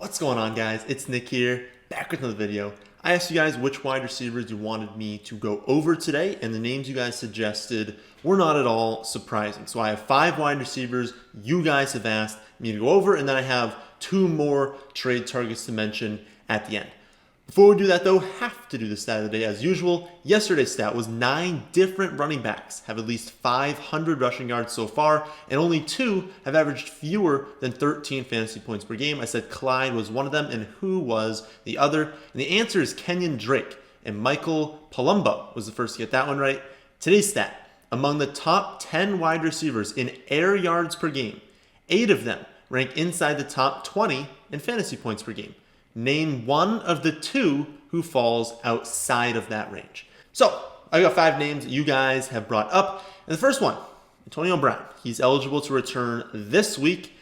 What's going on, guys? It's Nick here, back with another video. I asked you guys which wide receivers you wanted me to go over today, and the names you guys suggested were not at all surprising. So I have 5 wide receivers you guys have asked me to go over, and then I have 2 more trade targets to mention at the end. Before we do that, though, have to do the stat of the day as usual. Yesterday's stat was 9 different running backs have at least 500 rushing yards so far, and only 2 have averaged fewer than 13 fantasy points per game. I said Clyde was one of them, and who was the other? And the answer is Kenyon Drake, and Michael Palumbo was the first to get that one right. Today's stat, among the top 10 wide receivers in air yards per game, 8 of them rank inside the top 20 in fantasy points per game. Name one of the 2 who falls outside of that range. So, I got 5 names that you guys have brought up. And the first one, Antonio Brown. He's eligible to return this week.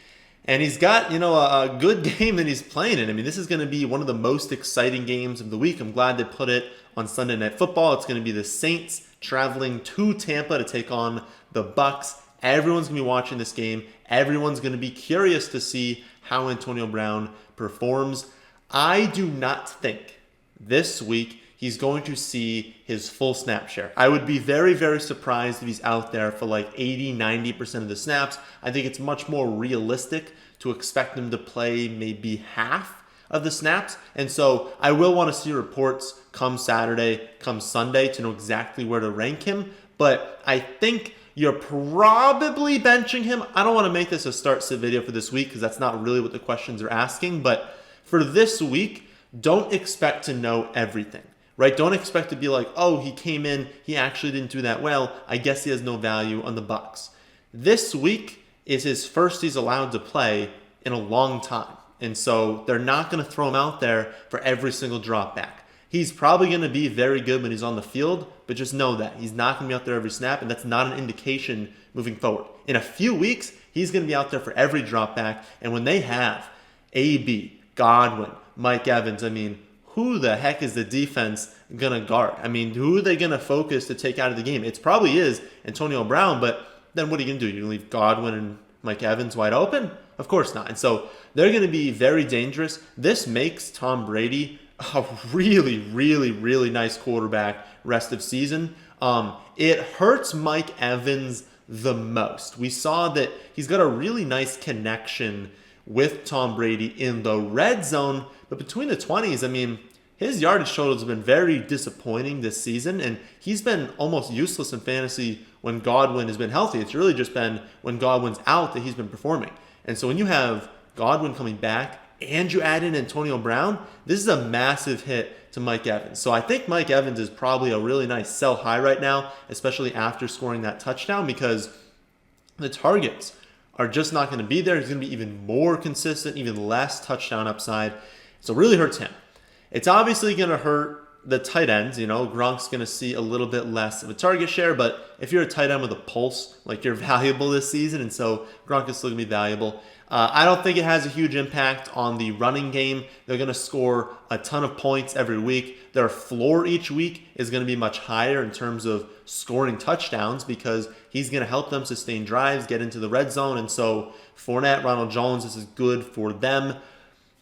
And he's got, a good game that he's playing in. I mean, this is going to be one of the most exciting games of the week. I'm glad they put it on Sunday Night Football. It's going to be the Saints traveling to Tampa to take on the Bucs. Everyone's going to be watching this game. Everyone's going to be curious to see how Antonio Brown performs. I do not think this week he's going to see his full snap share. I would be very, very surprised if he's out there for like 80, 90% of the snaps. I think it's much more realistic to expect him to play maybe half of the snaps. And so I will want to see reports come Saturday, come Sunday to know exactly where to rank him. But I think you're probably benching him. I don't want to make this a start-sit video for this week because that's not really what the questions are asking. But for this week, don't expect to know everything, right? Don't expect to be like, oh, he came in, he actually didn't do that well. I guess he has no value on the Bucs. This week is his first he's allowed to play in a long time. And so they're not going to throw him out there for every single drop back. He's probably going to be very good when he's on the field, but just know that he's not going to be out there every snap, and that's not an indication moving forward. In a few weeks, he's going to be out there for every drop back, and when they have AB, Godwin, Mike Evans, I mean, who the heck is the defense going to guard? I mean, who are they going to focus to take out of the game? It probably is Antonio Brown, but then what are you going to do? You're going to leave Godwin and Mike Evans wide open? Of course not. And so they're going to be very dangerous. This makes Tom Brady a really, really, really nice quarterback rest of season. It hurts Mike Evans the most. We saw that he's got a really nice connection with Tom Brady in the red zone, but between the 20s, I mean, his yardage totals have been very disappointing this season, and he's been almost useless in fantasy when Godwin has been healthy. It's really just been when Godwin's out that he's been performing. And so when you have Godwin coming back and you add in Antonio Brown, this is a massive hit to Mike Evans. So I think Mike Evans is probably a really nice sell high right now, especially after scoring that touchdown, because the targets are just not going to be there. He's going to be even more consistent, even less touchdown upside. So it really hurts him. It's obviously going to hurt the tight ends. Gronk's going to see a little bit less of a target share, but if you're a tight end with a pulse, like, you're valuable this season, and so Gronk is still going to be valuable. I don't think it has a huge impact on the running game. They're going to score a ton of points every week. Their floor each week is going to be much higher in terms of scoring touchdowns because he's going to help them sustain drives, get into the red zone. And so Fournette, Ronald Jones, this is good for them.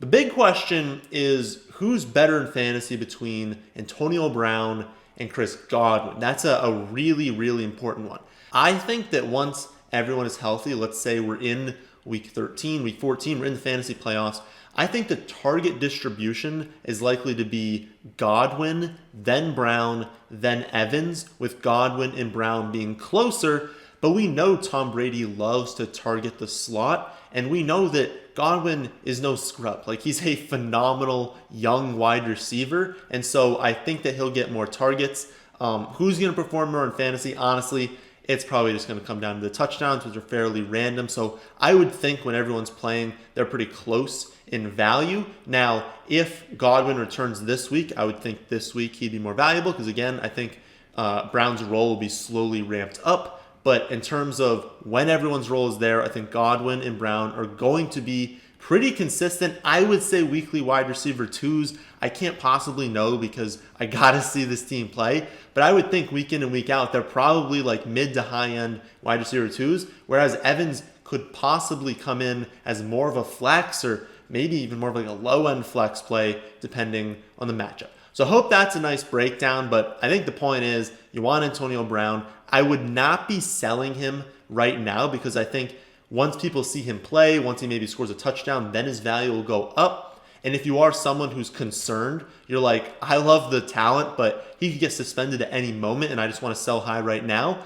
The big question is who's better in fantasy between Antonio Brown and Chris Godwin? That's a really, really important one. I think that once everyone is healthy, let's say we're in week 13, week 14, we're in the fantasy playoffs, I think the target distribution is likely to be Godwin, then Brown, then Evans, with Godwin and Brown being closer. But we know Tom Brady loves to target the slot, and we know that Godwin is no scrub. Like, he's a phenomenal young wide receiver, and so I think that he'll get more targets. Who's going to perform more in fantasy? Honestly, it's probably just going to come down to the touchdowns, which are fairly random. So I would think when everyone's playing, they're pretty close in value. Now, if Godwin returns this week, I would think this week he'd be more valuable because, again, I think Brown's role will be slowly ramped up. But in terms of when everyone's role is there, I think Godwin and Brown are going to be pretty consistent. I would say weekly wide receiver 2s. I can't possibly know because I got to see this team play. But I would think week in and week out, they're probably like mid to high end wide receiver 2s, whereas Evans could possibly come in as more of a flex or maybe even more of like a low-end flex play depending on the matchup. So I hope that's a nice breakdown, but I think the point is you want Antonio Brown. I would not be selling him right now because I think once people see him play, once he maybe scores a touchdown, then his value will go up. And if you are someone who's concerned, you're like, I love the talent, but he could get suspended at any moment and I just want to sell high right now.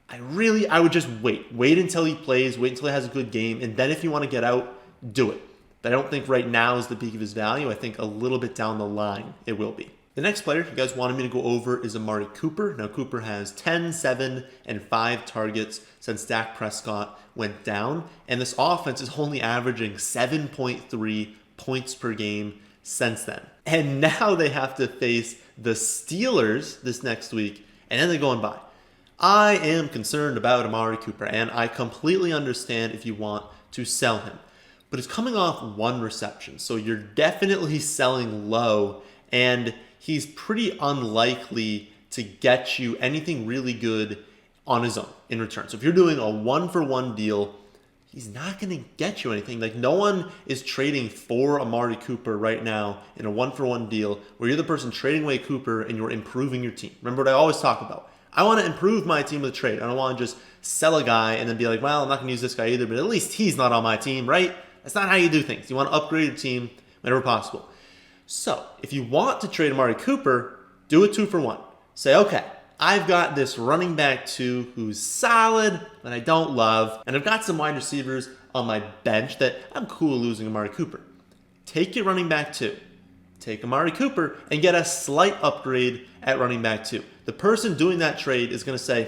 I would just wait. Wait until he plays, wait until he has a good game, and then if you want to get out, do it. But I don't think right now is the peak of his value. I think a little bit down the line it will be. The next player you guys wanted me to go over is Amari Cooper. Now Cooper has 10, 7, and 5 targets since Dak Prescott went down, and this offense is only averaging 7.3 points per game since then. And now they have to face the Steelers this next week, and then they're going by. I am concerned about Amari Cooper, and I completely understand if you want to sell him. But he's coming off 1 reception, so you're definitely selling low, and he's pretty unlikely to get you anything really good on his own in return. So if you're doing a 1-for-1 deal, he's not going to get you anything. Like, no one is trading for Amari Cooper right now in a 1-for-1 deal where you're the person trading away Cooper and you're improving your team. Remember what I always talk about. I want to improve my team with a trade. I don't want to just sell a guy and then be like, well, I'm not going to use this guy either, but at least he's not on my team, right? That's not how you do things. You want to upgrade your team whenever possible. So if you want to trade Amari Cooper, do a 2-for-1. Say, okay, I've got this running back 2 who's solid, but I don't love, and I've got some wide receivers on my bench that I'm cool losing Amari Cooper. Take your running back 2. Take Amari Cooper and get a slight upgrade at running back 2. The person doing that trade is going to say,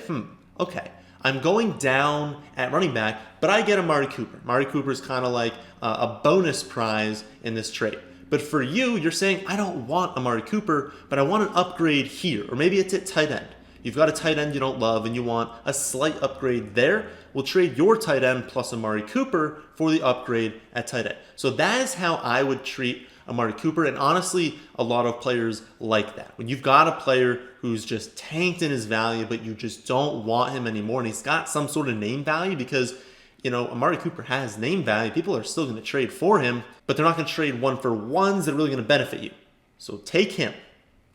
okay, I'm going down at running back, but I get Amari Cooper. Amari Cooper is kind of like a bonus prize in this trade. But for you, you're saying, I don't want Amari Cooper, but I want an upgrade here. Or maybe it's at tight end. You've got a tight end you don't love and you want a slight upgrade there. We'll trade your tight end plus Amari Cooper for the upgrade at tight end. So that is how I would treat Amari Cooper. And honestly, a lot of players like that. When you've got a player who's just tanked in his value, but you just don't want him anymore, and he's got some sort of name value because, you know, Amari Cooper has name value. People are still going to trade for him, but they're not going to trade 1-for-1s that are really going to benefit you. So take him.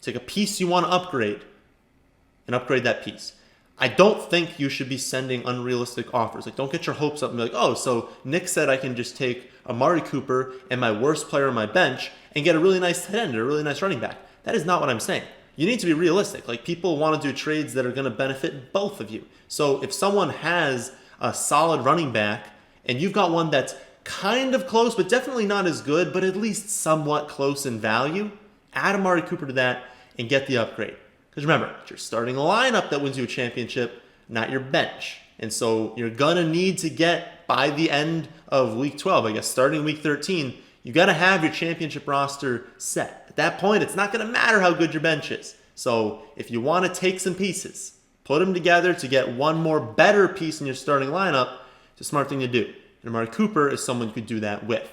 Take a piece you want to upgrade and upgrade that piece. I don't think you should be sending unrealistic offers. Like, don't get your hopes up and be like, oh, so Nick said I can just take Amari Cooper and my worst player on my bench and get a really nice tight end or a really nice running back. That is not what I'm saying. You need to be realistic. Like, people want to do trades that are going to benefit both of you. So if someone has a solid running back and you've got one that's kind of close, but definitely not as good, but at least somewhat close in value, add Amari Cooper to that and get the upgrade. Because remember, it's your starting lineup that wins you a championship, not your bench. And so you're going to need to get, by the end of week 12, I guess, starting week 13, you got to have your championship roster set. At that point, it's not going to matter how good your bench is. So if you want to take some pieces, put them together to get one more better piece in your starting lineup, it's a smart thing to do. And Amari Cooper is someone you could do that with.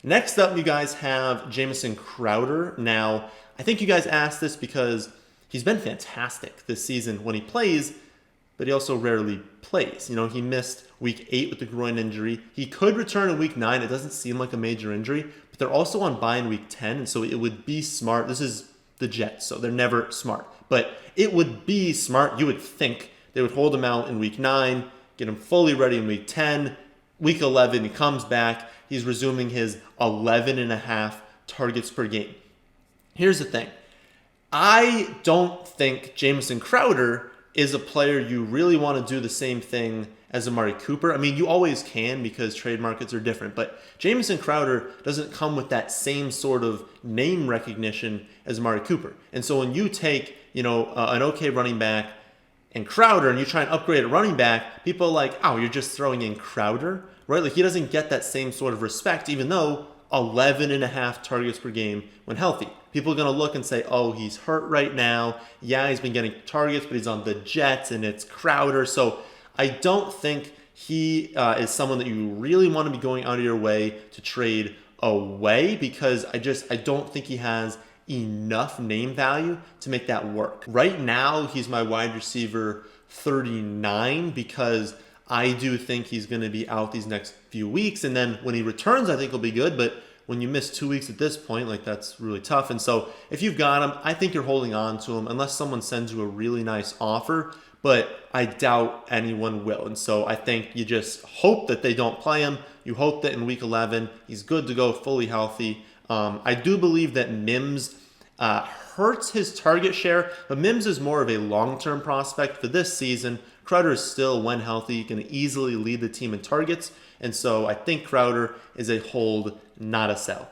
Next up, you guys have Jamison Crowder. Now, I think you guys asked this because he's been fantastic this season when he plays, but he also rarely plays. You know, he missed week 8 with the groin injury. He could return in week 9. It doesn't seem like a major injury, but they're also on bye in week 10, and so it would be smart. This is the Jets, so they're never smart. But it would be smart. You would think they would hold him out in week 9, get him fully ready in week 10. Week 11, he comes back. He's resuming his 11.5 targets per game. Here's the thing. I don't think Jamison Crowder is a player you really want to do the same thing as Amari Cooper. I mean, you always can because trade markets are different, but Jamison Crowder doesn't come with that same sort of name recognition as Amari Cooper. And so when you take, an okay running back and Crowder and you try and upgrade a running back, people are like, oh, you're just throwing in Crowder, right? Like, he doesn't get that same sort of respect, even though 11.5 targets per game when healthy. People are going to look and say, oh, he's hurt right now. Yeah, he's been getting targets, but he's on the Jets and it's Crowder. So I don't think he is someone that you really want to be going out of your way to trade away because I don't think he has enough name value to make that work. Right now, he's my wide receiver 39 because I do think he's going to be out these next few weeks. And then when he returns, I think he'll be good. But when you miss 2 weeks at this point, like that's really tough. And so if you've got him, I think you're holding on to him unless someone sends you a really nice offer, but I doubt anyone will. And so I think you just hope that they don't play him. You hope that in week 11, he's good to go, fully healthy. I do believe that Mims hurts his target share, but Mims is more of a long-term prospect for this season. Crowder is still, when healthy, going to easily lead the team in targets. And so I think Crowder is a hold, not a sell.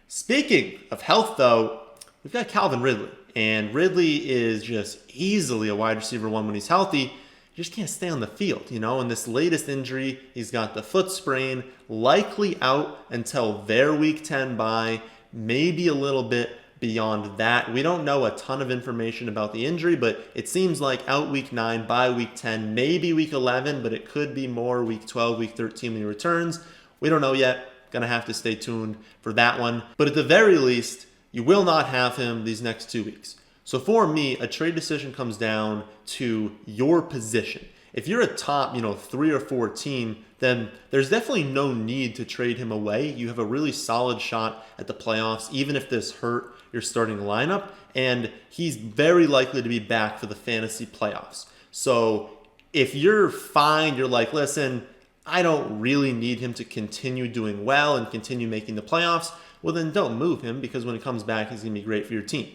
Speaking of health, though, we've got Calvin Ridley. And Ridley is just easily a wide receiver one when he's healthy. You just can't stay on the field, you know. In this latest injury, he's got the foot sprain, likely out until their week 10 bye, maybe a little bit beyond that. We don't know a ton of information about the injury, but it seems like out week 9, by week 10, maybe week 11, but it could be more week 12, week 13 when he returns. We don't know yet. Gonna have to stay tuned for that one. But at the very least, you will not have him these next 2 weeks. So for me, a trade decision comes down to your position. If you're a top, 3 or 4 team, then there's definitely no need to trade him away. You have a really solid shot at the playoffs, even if this hurt your starting lineup, and he's very likely to be back for the fantasy playoffs. So if you're fine, you're like, listen, I don't really need him to continue doing well and continue making the playoffs, well then don't move him, because when he comes back, he's going to be great for your team.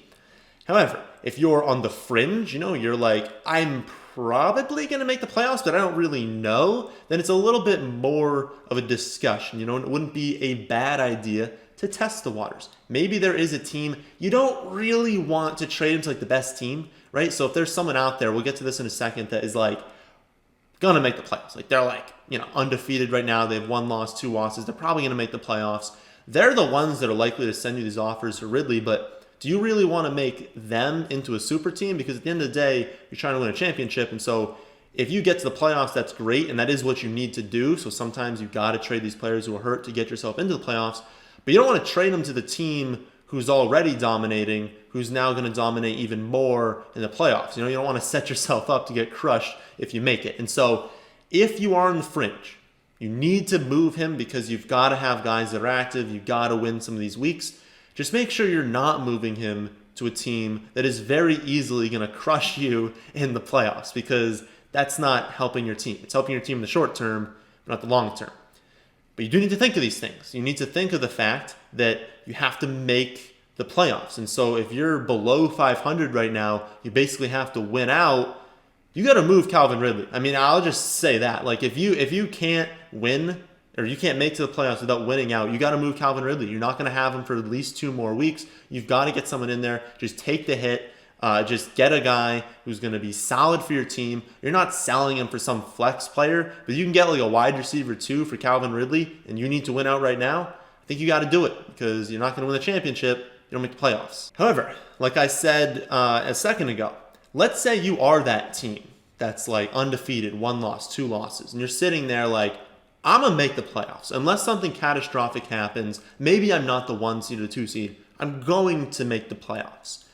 However, if you're on the fringe, you're like, I'm probably going to make the playoffs, but I don't really know, then it's a little bit more of a discussion. It wouldn't be a bad idea to test the waters. Maybe there is a team you don't really want to trade him to, like the best team, right? So if there's someone out there, we'll get to this in a second, that is like gonna make the playoffs. Like they're like, undefeated right now. They have 1 loss, 2 losses. They're probably gonna make the playoffs. They're the ones that are likely to send you these offers for Ridley, but do you really want to make them into a super team? Because at the end of the day, you're trying to win a championship. And so if you get to the playoffs, that's great. And that is what you need to do. So sometimes you've got to trade these players who are hurt to get yourself into the playoffs. But you don't want to trade them to the team who's already dominating, who's now going to dominate even more in the playoffs. You don't want to set yourself up to get crushed if you make it. And so if you are in the fringe, you need to move him because you've got to have guys that are active. You've got to win some of these weeks. Just make sure you're not moving him to a team that is very easily going to crush you in the playoffs, because that's not helping your team. It's helping your team in the short term, but not the long term. But you do need to think of these things. You need to think of the fact that you have to make the playoffs. And so if you're below 500 right now, you basically have to win out. You got to move Calvin Ridley. I mean, I'll just say that. Like if you can't win, or you can't make to the playoffs without winning out, you got to move Calvin Ridley. You're not going to have him for at least 2 more weeks. You've got to get someone in there. Just take the hit. Just get a guy who's going to be solid for your team. You're not selling him for some flex player, but you can get like a wide receiver 2 for Calvin Ridley, and you need to win out right now. I think you got to do it, because you're not going to win the championship. You don't make the playoffs. However, like I said a second ago, let's say you are that team that's like undefeated, 1 loss, 2 losses, and you're sitting there like, I'm going to make the playoffs. Unless something catastrophic happens, maybe I'm not the 1 seed or the 2 seed, I'm going to make the playoffs.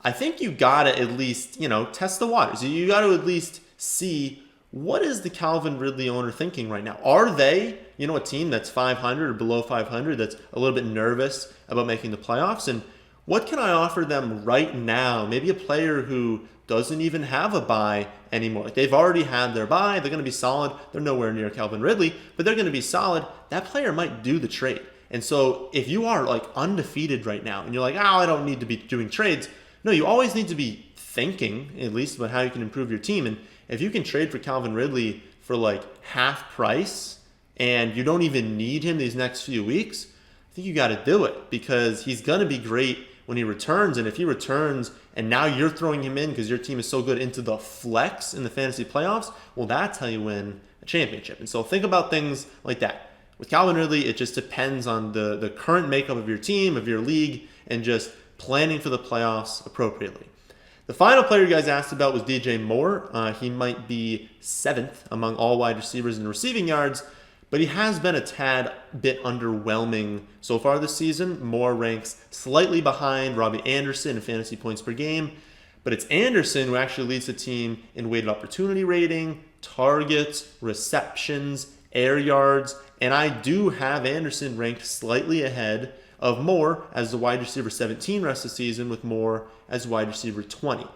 I think you got to at least, test the waters. You got to at least see, what is the Calvin Ridley owner thinking right now? Are they, a team that's 500 or below 500 that's a little bit nervous about making the playoffs? And what can I offer them right now? Maybe a player who doesn't even have a bye anymore. Like they've already had their bye. They're going to be solid. They're nowhere near Calvin Ridley, but they're going to be solid. That player might do the trade. And so if you are like undefeated right now and you're like, I don't need to be doing trades. No, you always need to be thinking at least about how you can improve your team. And if you can trade for Calvin Ridley for like half price and you don't even need him these next few weeks, I think you got to do it, because he's going to be great when he returns. And if he returns and now you're throwing him in because your team is so good into the flex in the fantasy playoffs, well, that's how you win a championship. And so think about things like that. With Calvin Ridley, it just depends on the current makeup of your team, of your league, and just planning for the playoffs appropriately. The final player you guys asked about was DJ Moore. He might be 7th among all wide receivers in receiving yards, but he has been a tad bit underwhelming so far this season. Moore ranks slightly behind Robbie Anderson in fantasy points per game, but it's Anderson who actually leads the team in weighted opportunity rating, targets, receptions, air yards, and I do have Anderson ranked slightly ahead of Moore as the wide receiver 17 rest of the season, with Moore as wide receiver 20.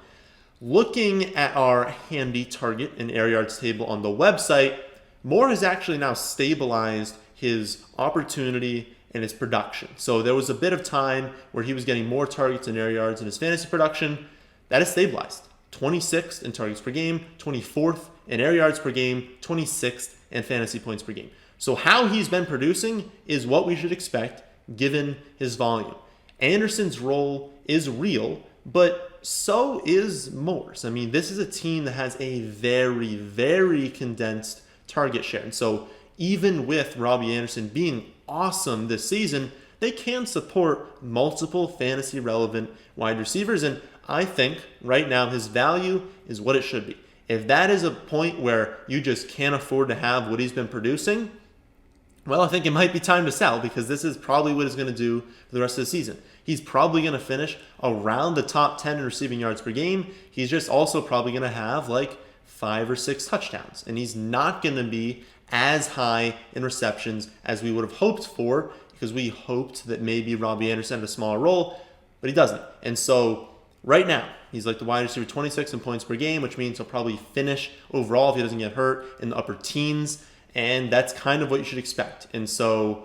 Looking at our handy target and air yards table on the website, Moore has actually now stabilized his opportunity and his production. So there was a bit of time where he was getting more targets and air yards in his fantasy production. That is stabilized. 26th in targets per game, 24th in air yards per game, 26th in fantasy points per game. So how he's been producing is what we should expect given his volume. Anderson's role is real, but so is Moore's. I mean, this is a team that has a very, very condensed target share. And so even with Robbie Anderson being awesome this season, they can support multiple fantasy relevant wide receivers. And I think right now his value is what it should be. If that is a point where you just can't afford to have what he's been producing, well, I think it might be time to sell, because this is probably what he's going to do for the rest of the season. He's probably going to finish around the top 10 in receiving yards per game. He's just also probably going to have like 5 or 6 touchdowns. And he's not going to be as high in receptions as we would have hoped for, because we hoped that maybe Robbie Anderson had a smaller role, but he doesn't. And so right now, he's like the wide receiver 26 in points per game, which means he'll probably finish overall, if he doesn't get hurt, in the upper teens. And that's kind of what you should expect. And so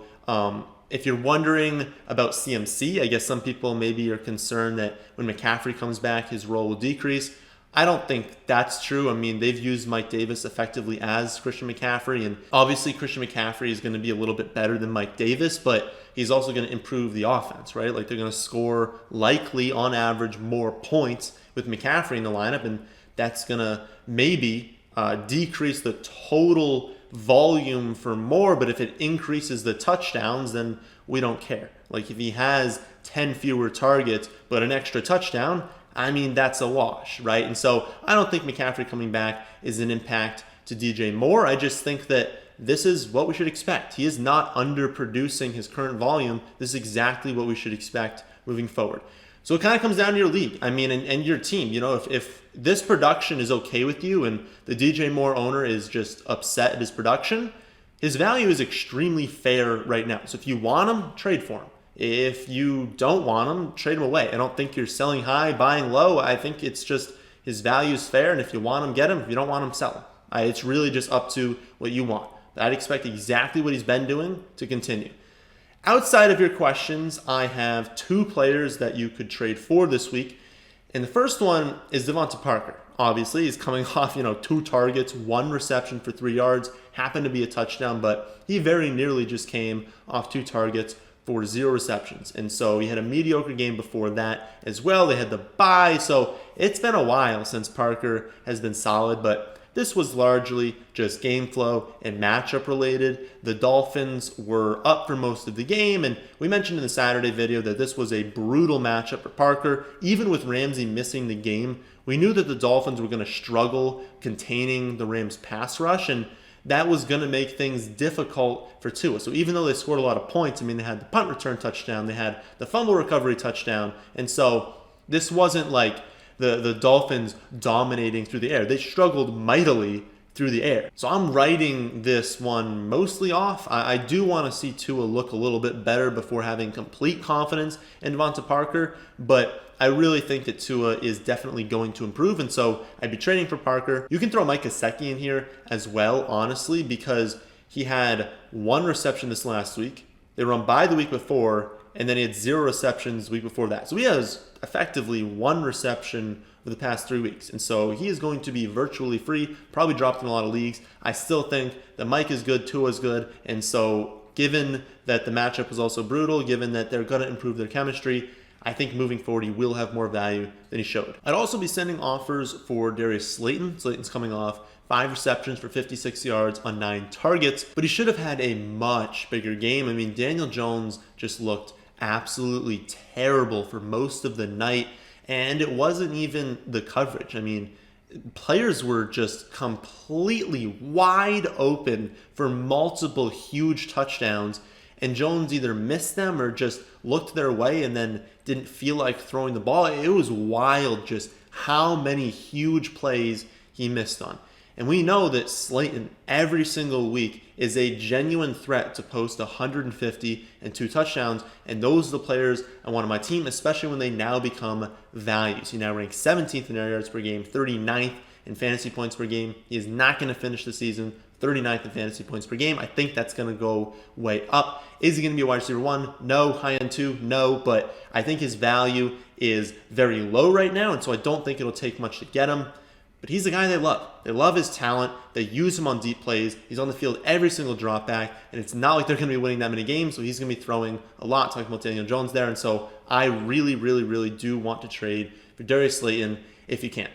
if you're wondering about CMC, I guess some people maybe are concerned that when McCaffrey comes back, his role will decrease. I don't think that's true. I mean, they've used Mike Davis effectively as Christian McCaffrey, and obviously Christian McCaffrey is going to be a little bit better than Mike Davis, but he's also going to improve the offense, right? Like, they're going to score likely on average more points with McCaffrey in the lineup, and that's going to maybe decrease the total volume for Moore, but if it increases the touchdowns, then we don't care. Like, if he has 10 fewer targets but an extra touchdown, I mean, that's a wash, right? And so I don't think McCaffrey coming back is an impact to DJ Moore. I just think that this is what we should expect. He is not underproducing his current volume. This is exactly what we should expect moving forward. So it kind of comes down to your league, I mean, and your team. You know, if this production is okay with you and the DJ Moore owner is just upset at his production, his value is extremely fair right now. So if you want him, trade for him. If you don't want him, trade him away. I don't think you're selling high, buying low. I think it's just his value is fair, and if you want him, get him. If you don't want him, sell him. It's really just up to what you want. I'd expect exactly what he's been doing to continue. Outside of your questions, I have 2 players that you could trade for this week. And the first one is DeVante Parker. Obviously, he's coming off, 2 targets, 1 reception for 3 yards, happened to be a touchdown, but he very nearly just came off 2 targets for 0 receptions. And so he had a mediocre game before that as well. They had the bye, so it's been a while since Parker has been solid, but this was largely just game flow and matchup related. The Dolphins were up for most of the game, and we mentioned in the Saturday video that this was a brutal matchup for Parker. Even with Ramsey missing the game, we knew that the Dolphins were going to struggle containing the Rams' pass rush, and that was going to make things difficult for Tua. So even though they scored a lot of points, I mean, they had the punt return touchdown, they had the fumble recovery touchdown, and so this wasn't like the Dolphins dominating through the air. They struggled mightily through the air. So I'm writing this one mostly off. I do want to see Tua look a little bit better before having complete confidence in DeVante Parker, but I really think that Tua is definitely going to improve, and so I'd be trading for Parker. You can throw Mike Gesicki in here as well, honestly, because he had 1 reception this last week. They were on bye the week before, and then he had 0 receptions the week before that. So he has effectively 1 reception for the past 3 weeks. And so he is going to be virtually free, probably dropped in a lot of leagues. I still think that Mike is good, Tua is good. And so given that the matchup was also brutal, given that they're going to improve their chemistry, I think moving forward he will have more value than he showed. I'd also be sending offers for Darius Slayton. Slayton's coming off 5 receptions for 56 yards on 9 targets, but he should have had a much bigger game. I mean, Daniel Jones just looked absolutely terrible for most of the night, and it wasn't even the coverage. I mean, players were just completely wide open for multiple huge touchdowns, and Jones either missed them or just looked their way and then didn't feel like throwing the ball. It was wild just how many huge plays he missed on. And we know that Slayton every single week is a genuine threat to post 150 and 2 touchdowns. And those are the players I want on my team, especially when they now become values. He now ranks 17th in air yards per game, 39th in fantasy points per game. He is not going to finish the season 39th in fantasy points per game. I think that's going to go way up. Is he going to be a wide receiver 1? No. High end 2? No. But I think his value is very low right now, and so I don't think it'll take much to get him. But he's the guy they love. They love his talent. They use him on deep plays. He's on the field every single drop back, and it's not like they're going to be winning that many games, so he's going to be throwing a lot, talking about Daniel Jones there. And so I really do want to trade for Darius Slayton if you can.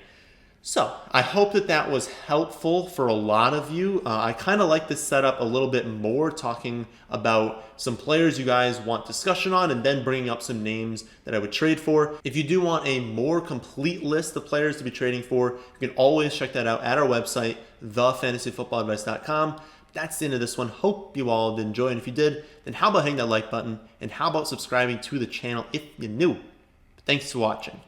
So I hope that was helpful for a lot of you. I kind of like this setup a little bit more, talking about some players you guys want discussion on and then bringing up some names that I would trade for. If you do want a more complete list of players to be trading for, you can always check that out at our website, thefantasyfootballadvice.com. That's the end of this one. Hope you all did enjoy, and if you did, then how about hitting that like button, and how about subscribing to the channel if you're new? Thanks for watching.